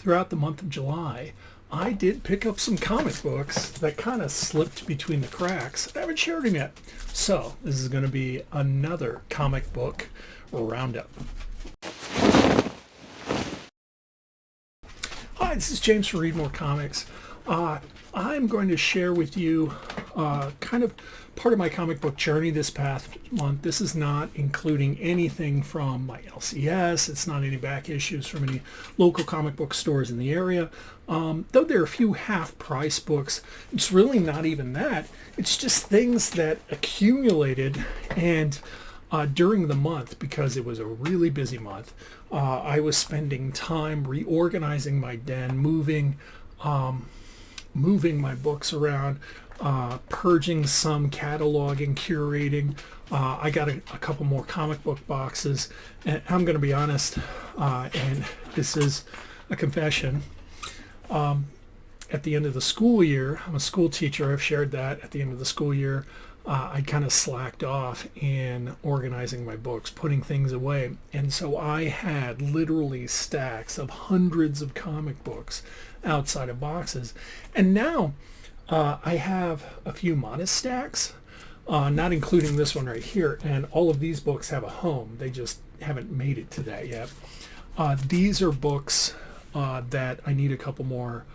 throughout the month of July, I did pick up some comic books that kind of slipped between the cracks. I haven't shared them yet. So this is going to be another comic book roundup. Hi, this is James from Read More Comics. I'm going to share with you kind of part of my comic book journey this past month. This is not including anything from my LCS. It's not any back issues from any local comic book stores in the area. Though there are a few half-price books, it's really not even that. It's just things that accumulated, and during the month, because it was a really busy month, I was spending time reorganizing my den, moving my books around, purging some, cataloging, curating. I got a couple more comic book boxes, and I'm going to be honest, and this is a confession. At the end of the school year, I'm a school teacher, I've shared that. At the end of the school year, I kind of slacked off in organizing my books, putting things away. And so I had literally stacks of hundreds of comic books outside of boxes. And now I have a few modest stacks, not including this one right here. And all of these books have a home. They just haven't made it to that yet. These are books that I need a couple more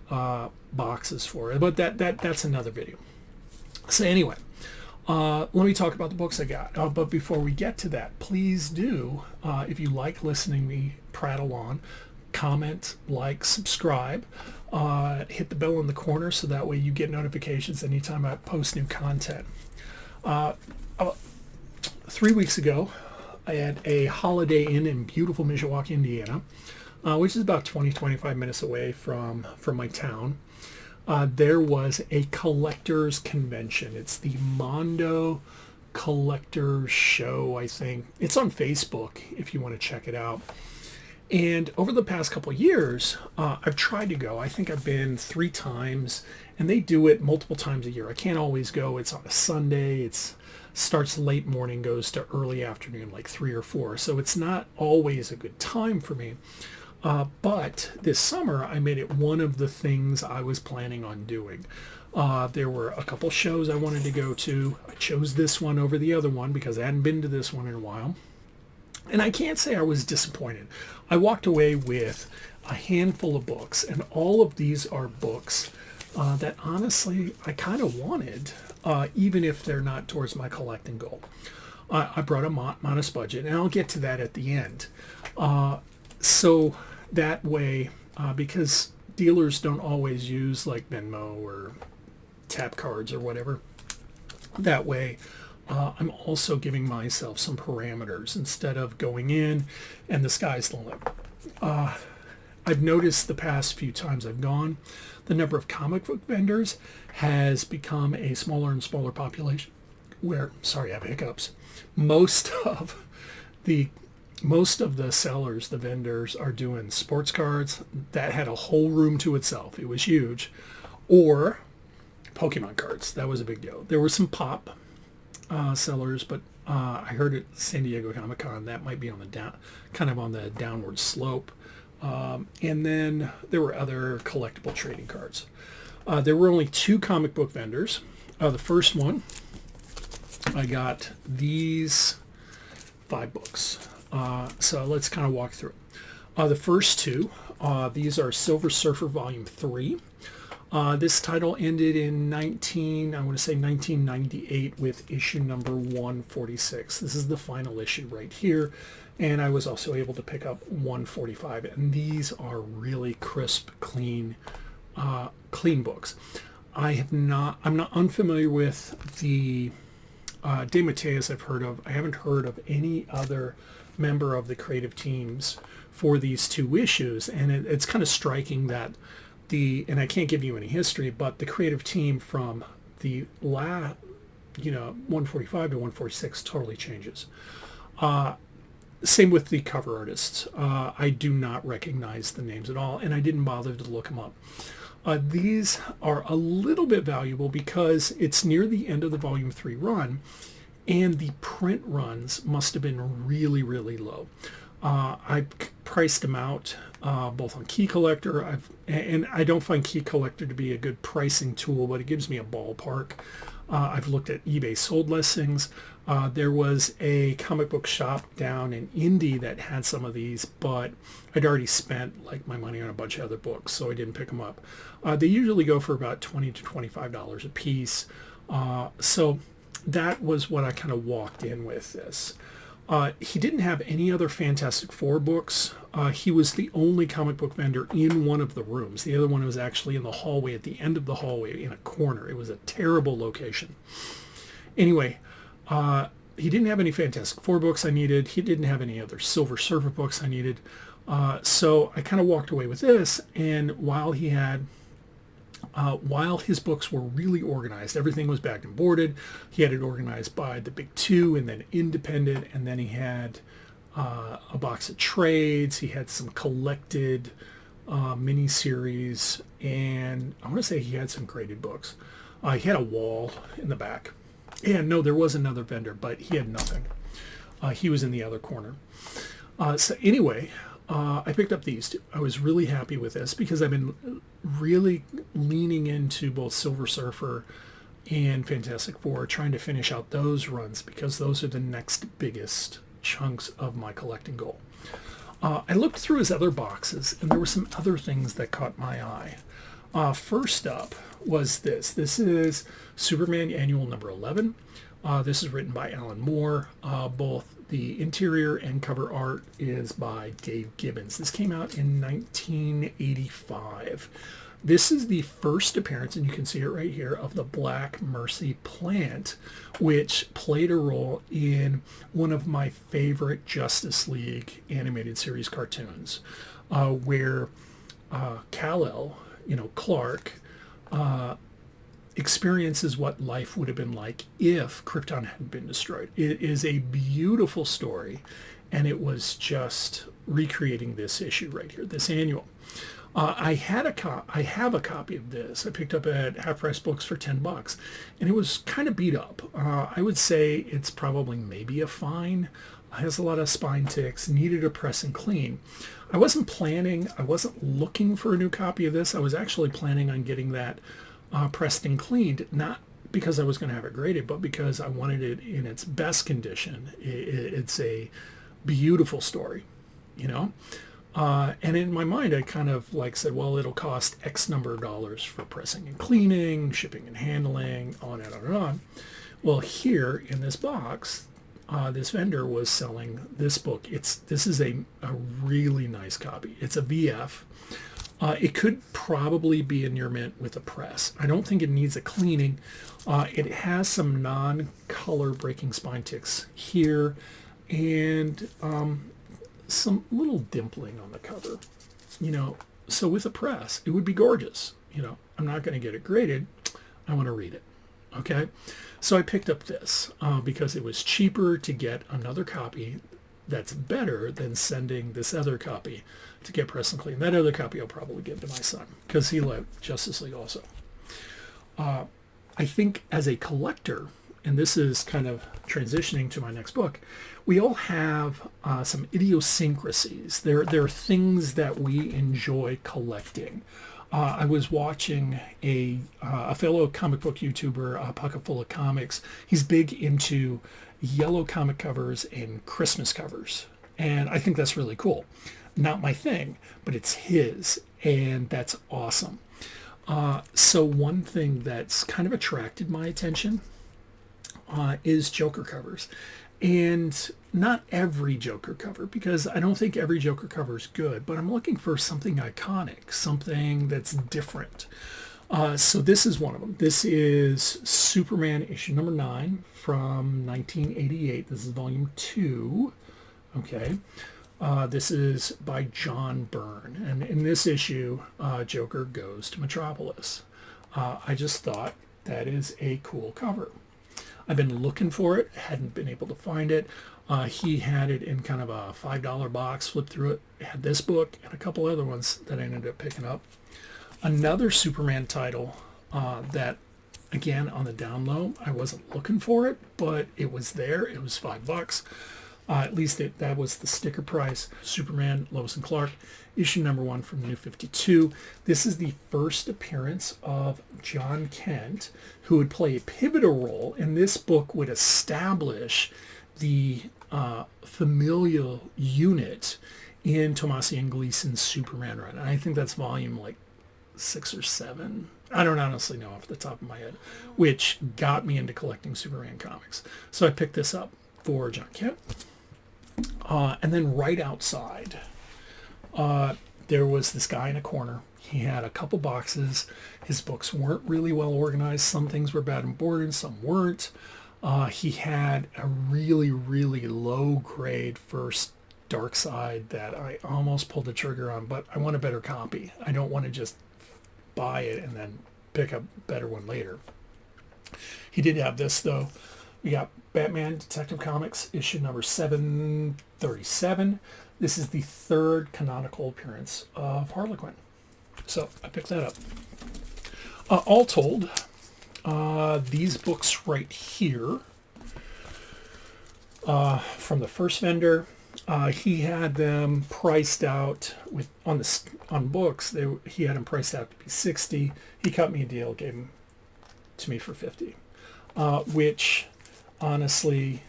boxes for. But that's another video. So anyway, let me talk about the books I got. But before we get to that, please do, if you like listening to me prattle on, comment, like, subscribe, hit the bell in the corner so that way you get notifications anytime I post new content. 3 weeks ago, I had a Holiday Inn in beautiful Mishawaka, Indiana, which is about 20-25 minutes away from my town. There was a collectors convention. It's the Mondo Collectors Show, I think. It's on Facebook if you want to check it out. And over the past couple of years, I've tried to go. I think I've been 3 times, and they do it multiple times a year. I can't always go. It's on a Sunday. It starts late morning, goes to early afternoon, like 3 or 4. So it's not always a good time for me. But this summer, I made it one of the things I was planning on doing. There were a couple shows I wanted to go to. I chose this one over the other one because I hadn't been to this one in a while. And I can't say I was disappointed. I walked away with a handful of books, and all of these are books that honestly I kind of wanted, even if they're not towards my collecting goal. I brought a modest budget, and I'll get to that at the end. So that way, because dealers don't always use like Venmo or tap cards or whatever, that way I'm also giving myself some parameters instead of going in and the sky's the limit. I've noticed the past few times I've gone, the number of comic book vendors has become a smaller and smaller population where, sorry, I have hiccups, most of the sellers, the vendors, are doing sports cards that had a whole room to itself. It was huge. Or Pokemon cards. That was a big deal. There were some pop sellers, but I heard at San Diego Comic-Con that might be on the kind of on the downward slope. And then there were other collectible trading cards. There were only 2 comic book vendors. The first one, I got these 5 books. So let's kind of walk through. The first 2, these are Silver Surfer Volume 3. This title ended in 1998 with issue number 146. This is the final issue right here. And I was also able to pick up 145. And these are really crisp, clean books. I'm not unfamiliar with the De Mateus I've heard of. I haven't heard of any other member of the creative teams for these 2 issues, and it's kind of striking that and I can't give you any history, but the creative team from the 145 to 146 totally changes. Same with the cover artists. I do not recognize the names at all, and I didn't bother to look them up. These are a little bit valuable because it's near the end of the Volume 3 run, and the print runs must have been really, really low. I priced them out both on Key Collector. And I don't find Key Collector to be a good pricing tool, but it gives me a ballpark. I've looked at eBay sold listings. There was a comic book shop down in Indy that had some of these, but I'd already spent like my money on a bunch of other books, so I didn't pick them up. They usually go for about $20 to $25 a piece. So that was what I kind of walked in with this. He didn't have any other Fantastic Four books. He was the only comic book vendor in one of the rooms. The other one was actually in the hallway, at the end of the hallway in a corner. It was a terrible location. Anyway, he didn't have any Fantastic Four books I needed. He didn't have any other Silver Surfer books I needed. So I kind of walked away with this, and while his books were really organized, everything was bagged and boarded. He had it organized by the big two and then independent, and then he had a box of trades. He had some collected miniseries, and I want to say he had some graded books. He had a wall in the back. And no, there was another vendor, but he had nothing. He was in the other corner. So anyway, I picked up these two. I was really happy with this because I've been really leaning into both Silver Surfer and Fantastic Four, trying to finish out those runs because those are the next biggest chunks of my collecting goal. I looked through his other boxes, and there were some other things that caught my eye. First up was this. This is Superman Annual number 11. This is written by Alan Moore. Both the interior and cover art is by Dave Gibbons. This came out in 1985. This is the first appearance, and you can see it right here, of the Black Mercy plant, which played a role in one of my favorite Justice League animated series cartoons, where Kal-El, Clark, experiences what life would have been like if Krypton hadn't been destroyed. It is a beautiful story, and it was just recreating this issue right here, this annual. I have a copy of this. I picked up at Half Price Books for $10, and it was kind of beat up. I would say it's probably maybe a fine. It has a lot of spine ticks, needed a press and clean. I wasn't looking for a new copy of this. I was actually planning on getting that pressed and cleaned, not because I was going to have it graded, but because I wanted it in its best condition. It's a beautiful story, and in my mind, I kind of said, well, it'll cost X number of dollars for pressing and cleaning, shipping and handling, on and on and on. Well, here in this box, this vendor was selling this book. This is a really nice copy. It's a VF. It could probably be a near mint with a press. I don't think it needs a cleaning. It has some non-color breaking spine ticks here, and some little dimpling on the cover. So with a press, it would be gorgeous. I'm not going to get it graded. I want to read it. Okay, so I picked up this because it was cheaper to get another copy that's better than sending this other copy to get press and clean. That other copy I'll probably give to my son because he loved Justice League also. I think as a collector, and this is kind of transitioning to my next book, we all have some idiosyncrasies. There are things that we enjoy collecting. I was watching a fellow comic book YouTuber, Pocket Full of Comics. He's big into yellow comic covers and Christmas covers, and I think that's really cool. Not my thing, but it's his, and that's awesome. So one thing that's kind of attracted my attention is Joker covers. And not every Joker cover, because I don't think every Joker cover is good, but I'm looking for something iconic, something that's different. So this is one of them. This is Superman issue number 9 from 1988. This is volume 2. Okay. This is by John Byrne. And in this issue, Joker goes to Metropolis. I just thought that is a cool cover. I've been looking for it, hadn't been able to find it. He had it in kind of a $5 box, flipped through it, had this book and a couple other ones that I ended up picking up. Another Superman title that, again, on the down low, I wasn't looking for it, but it was there. It was $5. At least that was the sticker price. Superman, Lois and Clark, issue number 1 from New 52. This is the first appearance of John Kent, who would play a pivotal role, and this book would establish the familial unit in Tomasi and Gleason's Superman run. And I think that's volume like 6 or 7. I don't honestly know off the top of my head, which got me into collecting Superman comics. So I picked this up for John Kent. And then right outside, there was this guy in a corner. He had a couple boxes. His books weren't really well organized. Some things were bad and boarded, some weren't. He had a really, really low grade first Dark Side that I almost pulled the trigger on, but I want a better copy. I don't want to just buy it and then pick a better one later. He did have this though. We got Batman Detective Comics issue number 737. This is the third canonical appearance of Harley Quinn. So I picked that up. All told, these books right here from the first vendor, he had them priced out with on books. He had them priced out to be $60. He cut me a deal, gave them to me for $50, which honestly,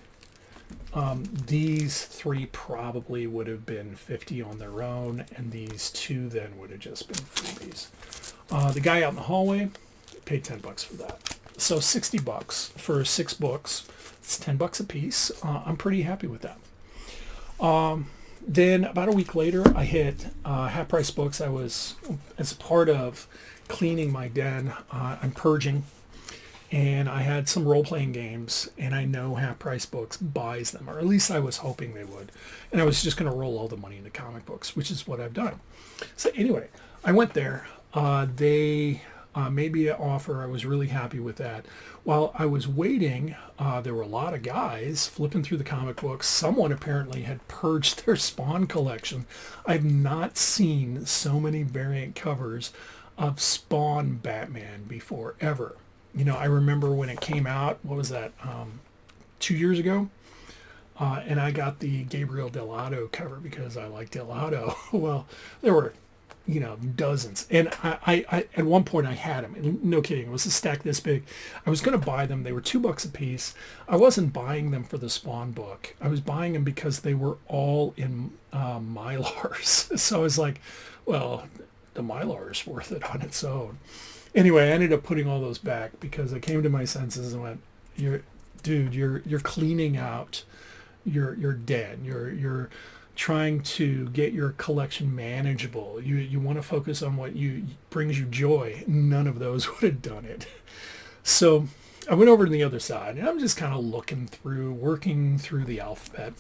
these 3 probably would have been $50 on their own, and these 2 then would have just been freebies. The guy out in the hallway paid $10 for that. So $60 for 6 books. It's $10 a piece. I'm pretty happy with that. Then about a week later, I hit Half Price Books. I was, as part of cleaning my den, I'm purging, and I had some role-playing games, and I know Half Price Books buys them, or at least I was hoping they would. And I was just going to roll all the money into comic books, which is what I've done. So anyway, I went there. They made me an offer. I was really happy with that. While I was waiting, there were a lot of guys flipping through the comic books. Someone apparently had purged their Spawn collection. I've not seen so many variant covers of Spawn Batman before, ever. You know, I remember when it came out, what was that, 2 years ago? And I got the Gabriel Dell'Otto cover because I like Dell'Otto. Well, there were, you know, dozens. And I at one point I had them. No kidding. It was a stack this big. I was going to buy them. They were $2 a piece. I wasn't buying them for the Spawn book. I was buying them because they were all in Mylars. So I was like, well, the Mylar is worth it on its own. Anyway, I ended up putting all those back because I came to my senses and went, you're cleaning out your den. You're trying to get your collection manageable. You want to focus on what brings you joy. None of those would have done it. So I went over to the other side, and I'm just kind of working through the alphabet.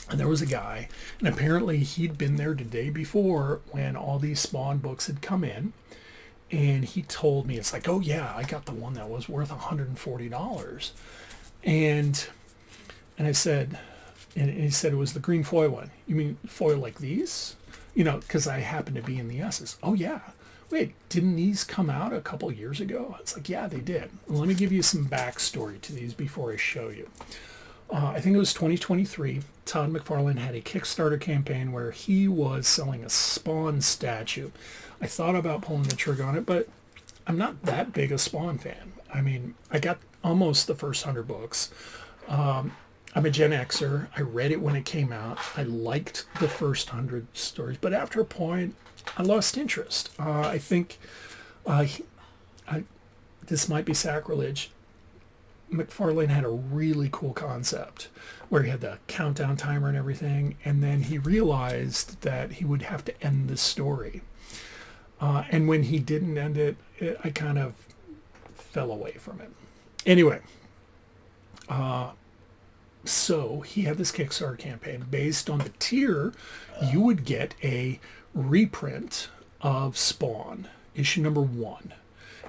And there was a guy, and apparently he'd been there the day before when all these Spawn books had come in. And he told me, it's like, oh yeah, I got the one that was worth $140. And I said, and he said it was the green foil one. You mean foil like these? You know, because I happen to be in the S's. Oh yeah. Wait, didn't these come out a couple years ago? It's like, yeah, they did. Well, let me give you some backstory to these before I show you. I think it was 2023. Todd McFarlane had a Kickstarter campaign where he was selling a Spawn statue. I thought about pulling the trigger on it, but I'm not that big a Spawn fan. I mean, I got almost the first 100 books. I'm a Gen Xer. I read it when it came out. I liked the first 100 stories, but after a point, I lost interest. I think this might be sacrilege. McFarlane had a really cool concept where he had the countdown timer and everything, and then he realized that he would have to end the story. And when he didn't end it, I kind of fell away from it. Anyway, so he had this Kickstarter campaign. Based on the tier, you would get a reprint of Spawn, issue number 1,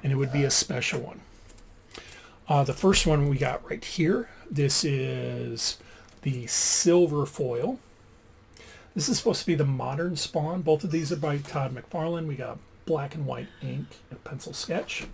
and it would be a special one. The first one we got right here. This is the silver foil. This is supposed to be the modern Spawn. Both of these are by Todd McFarlane. We got black and white ink and pencil sketch.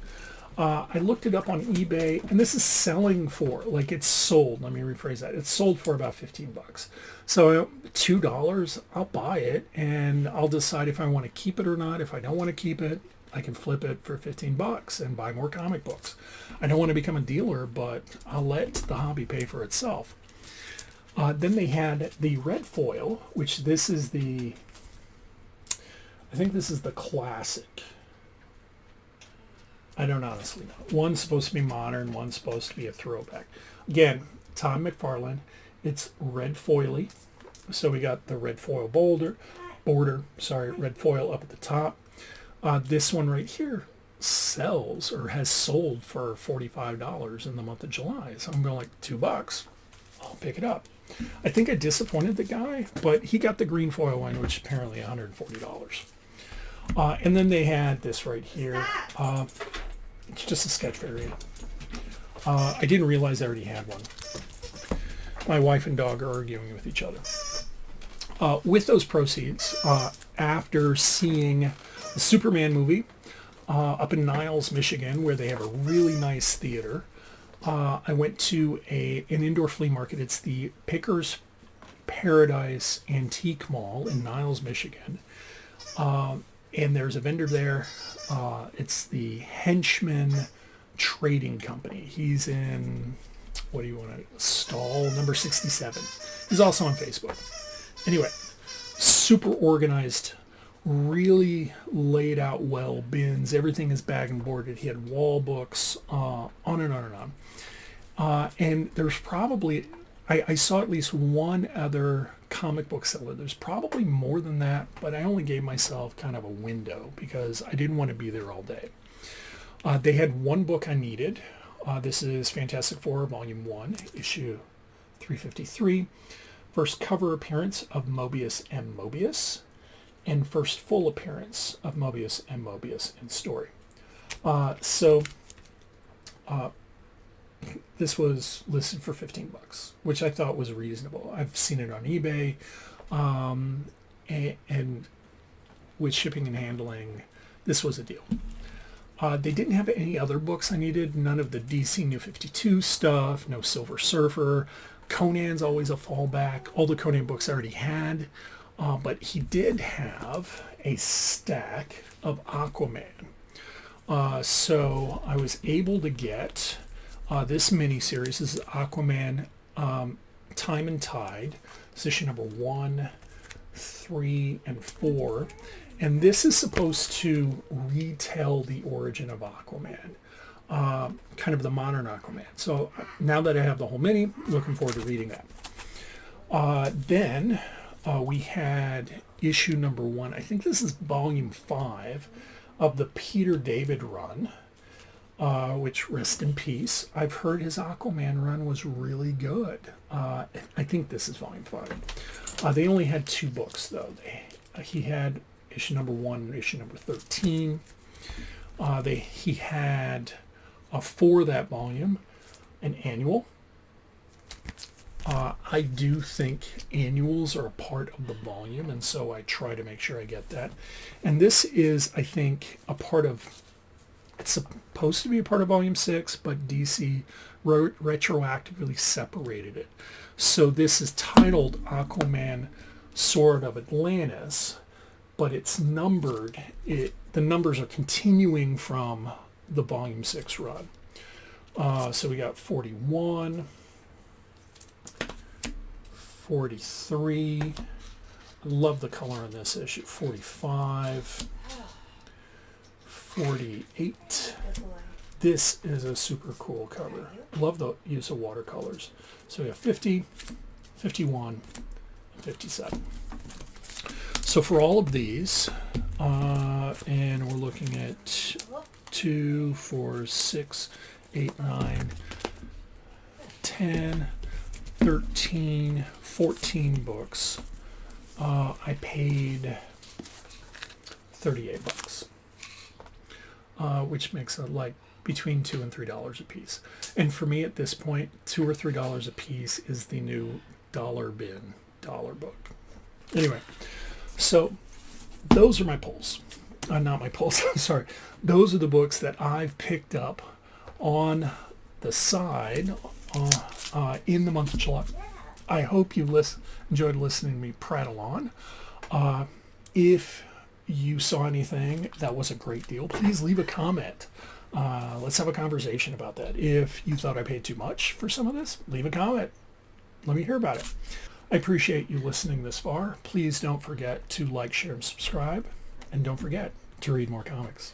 I looked it up on eBay, and this is selling for, like, it's sold. Let me rephrase that. It's sold for about 15 bucks. So $2, I'll buy it, and I'll decide if I want to keep it or not. If I don't want to keep it, I can flip it for 15 bucks and buy more comic books. I don't want to become a dealer, but I'll let the hobby pay for itself. Then they had the red foil, which this is the, I think this is the classic. I don't honestly know. One's supposed to be modern, one's supposed to be a throwback. Again, Tom McFarlane. It's red foily. So we got the red foil border, red foil up at the top. This one right here sells or has sold for $45 in the month of July. So I'm going like $2. I'll pick it up. I think I disappointed the guy, but he got the green foil one, which is apparently $140. And then they had this right here. It's just a sketch variant. I didn't realize I already had one. My wife and dog are arguing with each other. With those proceeds, after seeing the Superman movie up in Niles, Michigan, where they have a really nice theater, I went to an indoor flea market. It's the Pickers Paradise Antique Mall in Niles, Michigan. And there's a vendor there. It's the Henchman Trading Company. He's in, what do you want to, stall number 67. He's also on Facebook. Anyway, super organized, really laid out well, bins. Everything is bag and boarded. He had wall books, on and on and on. And there's probably, I saw at least one other comic book seller. There's probably more than that, but I only gave myself kind of a window because I didn't want to be there all day. They had one book I needed. This is Fantastic Four, Volume 1, issue 353. First cover appearance of Mobius and Mobius, and first full appearance of Mobius and Mobius in story. This was listed for 15 bucks, which I thought was reasonable. I've seen it on eBay, and with shipping and handling, this was a deal. They didn't have any other books I needed, none of the DC New 52 stuff, no Silver Surfer. Conan's always a fallback. All the Conan books I already had, but he did have a stack of Aquaman. So I was able to get this miniseries. This is Aquaman Time and Tide. It's issue number 1, 3, and 4. And this is supposed to retell the origin of Aquaman, kind of the modern Aquaman. So now that I have the whole mini, looking forward to reading that. Then we had issue number 1. I think this is volume 5 of the Peter David run, which, rest in peace. I've heard his Aquaman run was really good. I think this is volume 5. They only had 2 books, though. He had issue number 1 and issue number 13. He had, for that volume, an annual. I do think annuals are a part of the volume, and so I try to make sure I get that. And this is, I think, a part of, it's supposed to be a part of volume 6, but DC retroactively separated it. So this is titled Aquaman Sword of Atlantis, but it's numbered. The numbers are continuing from the volume 6 run. So we got 41, 43. I love the color on this issue. 45, 48. This is a super cool cover. Love the use of watercolors. So we have 50, 51, and 57. So for all of these, and we're looking at 2, 4, 6, 8, 9, 10, 13, 14 books. I paid 38 bucks, which makes it like between $2 and $3 a piece. And for me at this point, $2 or $3 a piece is the new dollar book. Anyway, so those are my pulls. not my pulse, I'm sorry. Those are the books that I've picked up on the side in the month of July. I hope you enjoyed listening to me prattle on. If you saw anything that was a great deal, please leave a comment. Let's have a conversation about that. If you thought I paid too much for some of this, leave a comment. Let me hear about it. I appreciate you listening this far. Please don't forget to like, share, and subscribe. And don't forget to read more comics.